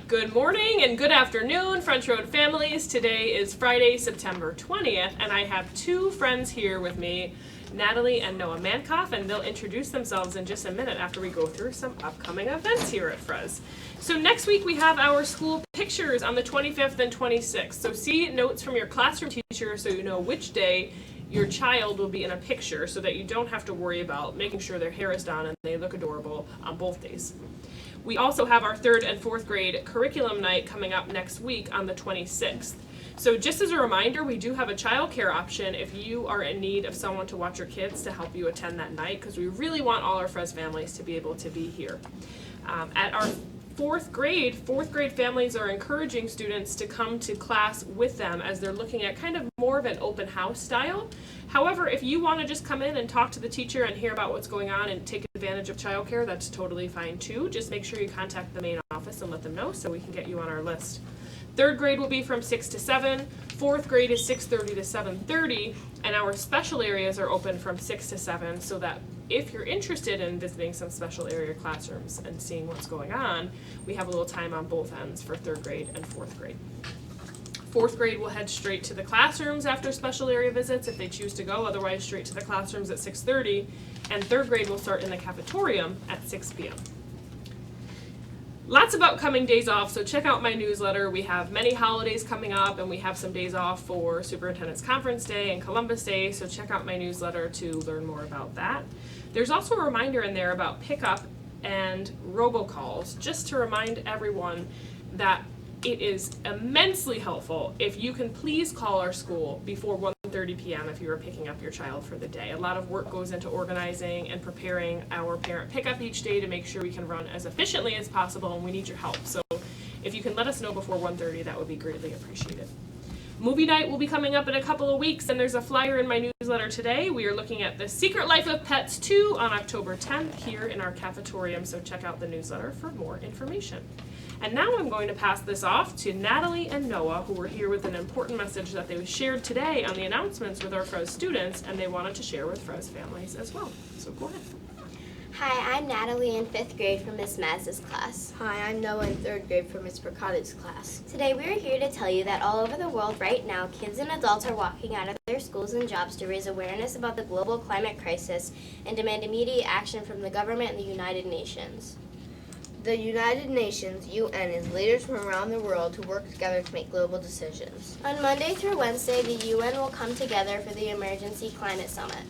Good morning and good afternoon, French Road families. Today is Friday, September 20th, and I have two friends here with me, Natalie and Noah Mankoff, and they'll introduce themselves in just a minute after we go through some upcoming events here at FRES. So next week we have our school pictures on the 25th and 26th. So see notes from your classroom teacher so you know which day your child will be in a picture so that you don't have to worry about making sure their hair is done and they look adorable on both days. We also have our 3rd and 4th grade curriculum night coming up next week on the 26th. So just as a reminder, we do have a child care option if you are in need of someone to watch your kids to help you attend that night, because we really want all our FRES families to be able to be here. At our 4th grade families are encouraging students to come to class with them as they're looking at kind of more of an open house style. However, if you want to just come in and talk to the teacher and hear about what's going on and take advantage of childcare, that's totally fine too. Just make sure you contact the main office and let them know so we can get you on our list. 3rd grade will be from 6 to 7, 4th grade is 6:30 to 7:30, and our special areas are open from 6 to 7 so that if you're interested in visiting some special area classrooms and seeing what's going on, we have a little time on both ends for 3rd grade and 4th grade. 4th grade will head straight to the classrooms after special area visits if they choose to go, otherwise straight to the classrooms at 6:30, and 3rd grade will start in the cafetorium at 6 p.m. Lots of upcoming days off, so check out my newsletter. We have many holidays coming up, and we have some days off for Superintendent's Conference Day and Columbus Day, so check out my newsletter to learn more about that. There's also a reminder in there about pickup and robocalls, just to remind everyone that it is immensely helpful if you can please call our school before 1:30 p.m. if you are picking up your child for the day. A lot of work goes into organizing and preparing our parent pickup each day to make sure we can run as efficiently as possible, and we need your help. So if you can let us know before 1:30, that would be greatly appreciated. Movie night will be coming up in a couple of weeks, and there's a flyer in my newsletter today. We are looking at The Secret Life of Pets 2 on October 10th here in our cafetorium, so check out the newsletter for more information. And now I'm going to pass this off to Natalie and Noah, who were here with an important message that they shared today on the announcements with our FRES students, and they wanted to share with FRES families as well. So go ahead. Hi, I'm Natalie in 5th grade from Miss Maz's class. Hi, I'm Noah in 3rd grade from Miss Mercado's class. Today we are here to tell you that all over the world right now, kids and adults are walking out of their schools and jobs to raise awareness about the global climate crisis and demand immediate action from the government and the United Nations. The United Nations, UN, is leaders from around the world who work together to make global decisions. On Monday through Wednesday, the UN will come together for the Emergency Climate Summit.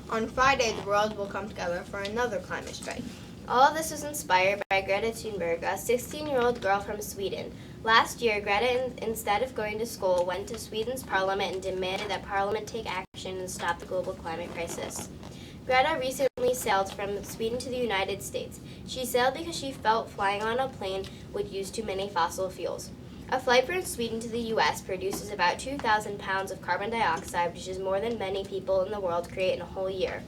On Friday, the world will come together for another climate strike. All of this was inspired by Greta Thunberg, a 16-year-old girl from Sweden. Last year, Greta, instead of going to school, went to Sweden's parliament and demanded that parliament take action and stop the global climate crisis. Greta recently sailed from Sweden to the United States. She sailed because she felt flying on a plane would use too many fossil fuels. A flight from Sweden to the U.S. produces about 2,000 pounds of carbon dioxide, which is more than many people in the world create in a whole year.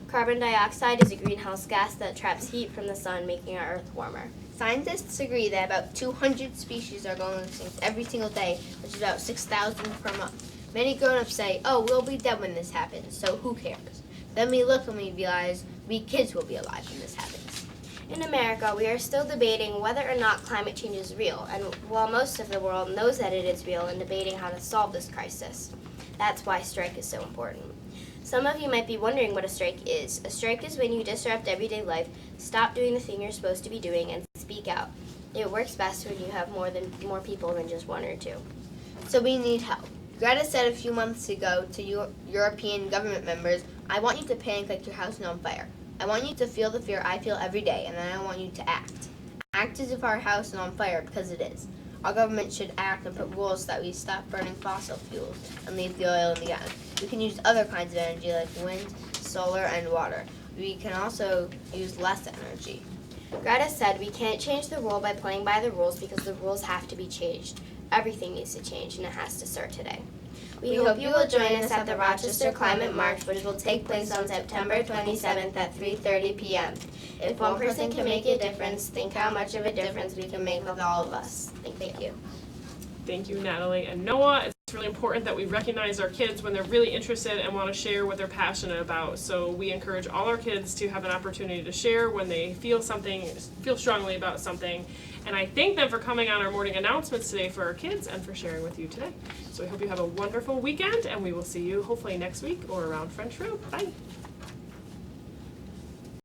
Carbon dioxide is a greenhouse gas that traps heat from the sun, making our Earth warmer. Scientists agree that about 200 species are going extinct every single day, which is about 6,000 per month. Many grown-ups say, "Oh, we'll be dead when this happens, so who cares?" Then we look and we realize we kids will be alive when this happens. In America, we are still debating whether or not climate change is real, and while most of the world knows that it is real and debating how to solve this crisis. That's why strike is so important. Some of you might be wondering what a strike is. A strike is when you disrupt everyday life, stop doing the thing you're supposed to be doing, and speak out. It works best when you have more people than just one or two. So we need help. Greta said a few months ago to European government members, "I want you to panic like your house is on fire. I want you to feel the fear I feel every day, and then I want you to act. Act as if our house is on fire, because it is. Our government should act and put rules that we stop burning fossil fuels and leave the oil and the gas. We can use other kinds of energy like wind, solar, and water. We can also use less energy." Greta said we can't change the world by playing by the rules because the rules have to be changed. Everything needs to change, and it has to start today. We hope you will join us at the Rochester Climate March, which will take place on September 27th at 3:30 p.m. If one person can make a difference, think how much of a difference we can make with all of us. Thank you. Thank you, Natalie and Noah. It's really important that we recognize our kids when they're really interested and want to share what they're passionate about. So we encourage all our kids to have an opportunity to share when they feel strongly about something. And I thank them for coming on our morning announcements today for our kids and for sharing with you today. So we hope you have a wonderful weekend, and we will see you hopefully next week or around French Road. Bye.